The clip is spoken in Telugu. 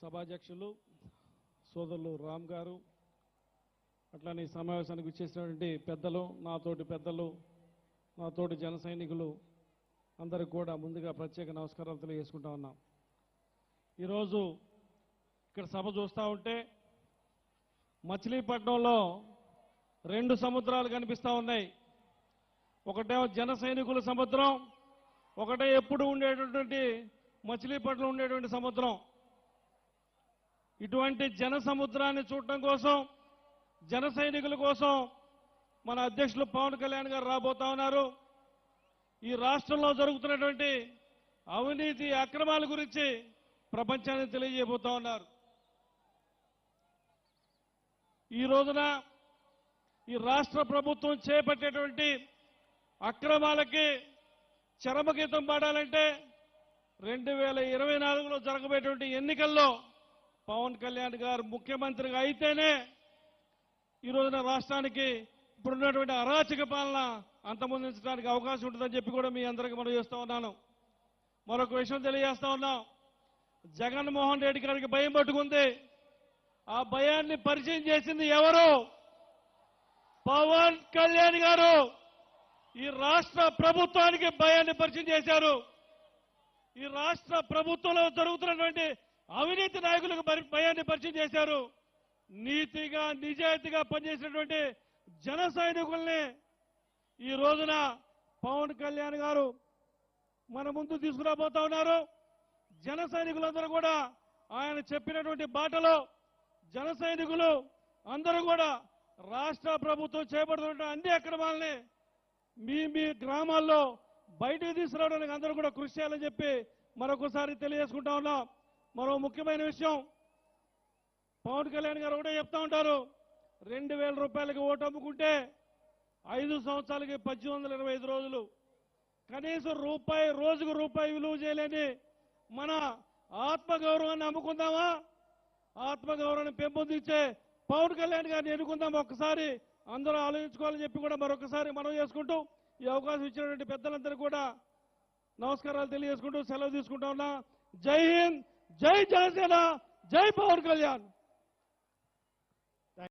సభాధ్యక్షులు సోదరులు రామ్ గారు, అట్లానే సమావేశానికి విచ్చేసినటువంటి పెద్దలు, నాతోటి జన సైనికులు అందరికి కూడా ముందుగా ప్రత్యేక నమస్కారాలు తెలియజేసుకుంటా ఉన్నాం. ఈరోజు ఇక్కడ సభ చూస్తూ ఉంటే మచిలీపట్నంలో రెండు సముద్రాలు కనిపిస్తూ ఉన్నాయి. ఒకటేమో జన సైనికుల సముద్రం, ఒకటే ఎప్పుడు ఉండేటటువంటి మచిలీపట్నం ఉండేటువంటి సముద్రం. ఇటువంటి జన సముద్రాన్ని చూడటం కోసం, జన సైనికుల కోసం మన అధ్యక్షులు పవన్ కళ్యాణ్ గారు రాబోతా ఉన్నారు. ఈ రాష్ట్రంలో జరుగుతున్నటువంటి అవినీతి అక్రమాల గురించి ప్రపంచానికి తెలియజేయబోతా ఉన్నారు. ఈ రోజున ఈ రాష్ట్ర ప్రభుత్వం చేపట్టేటువంటి అక్రమాలకి చరమగీతం పాడాలంటే 2024లో జరగబోయేటువంటి ఎన్నికల్లో పవన్ కళ్యాణ్ గారు ముఖ్యమంత్రిగా అయితేనే ఈ రోజున రాష్ట్రానికి ఇప్పుడున్నటువంటి అరాచక పాలన అంతమొందించడానికి అవకాశం ఉంటుందని చెప్పి కూడా మీ అందరికీ మనం చేస్తూ ఉన్నాను. మరొక విషయం తెలియజేస్తా ఉన్నాం. జగన్మోహన్ రెడ్డి గారికి భయం పట్టుకుంది. ఆ భయాన్ని పరిచయం చేసింది ఎవరు? పవన్ కళ్యాణ్ గారు. ఈ రాష్ట్ర ప్రభుత్వానికి భయాన్ని పరిచయం చేశారు. ఈ రాష్ట్ర ప్రభుత్వంలో జరుగుతున్నటువంటి అవినీతి నాయకులకు భయాన్ని పరిచయం చేశారు. నీతిగా నిజాయితీగా పనిచేసినటువంటి జన సైనికుల్ని ఈ రోజున పవన్ కళ్యాణ్ గారు మన ముందు తీసుకురాబోతా ఉన్నారు. జన సైనికులందరూ కూడా ఆయన చెప్పినటువంటి బాటలో జన సైనికులు అందరూ కూడా రాష్ట్ర ప్రభుత్వం చేపడుతున్న అన్ని అక్రమాలని మీ గ్రామాల్లో బయటకు తీసుకురావడానికి అందరూ కూడా కృషి చేయాలని చెప్పి మరొకసారి తెలియజేసుకుంటా ఉన్నాం. మరో ముఖ్యమైన విషయం, పవన్ కళ్యాణ్ గారు ఒకటే చెప్తా ఉంటారు, 2000 రూపాయలకి ఓటు అమ్ముకుంటే 5 సంవత్సరాలకి 1825 రోజులు, కనీసం రోజుకు రూపాయి విలువ చేయలేని మన ఆత్మగౌరవాన్ని అమ్ముకుందామా? ఆత్మగౌరవాన్ని పెంపొందించే పవన్ కళ్యాణ్ గారిని ఎన్నుకుందాం. ఒక్కసారి అందరూ ఆలోచించుకోవాలని చెప్పి కూడా మరొకసారి మనం చేసుకుంటూ ఈ అవకాశం ఇచ్చినటువంటి పెద్దలందరూ కూడా నమస్కారాలు తెలియజేసుకుంటూ సెలవు తీసుకుంటా ఉన్నా. జై హింద్, జై జనసేన, జై పవన్ కళ్యాణ్.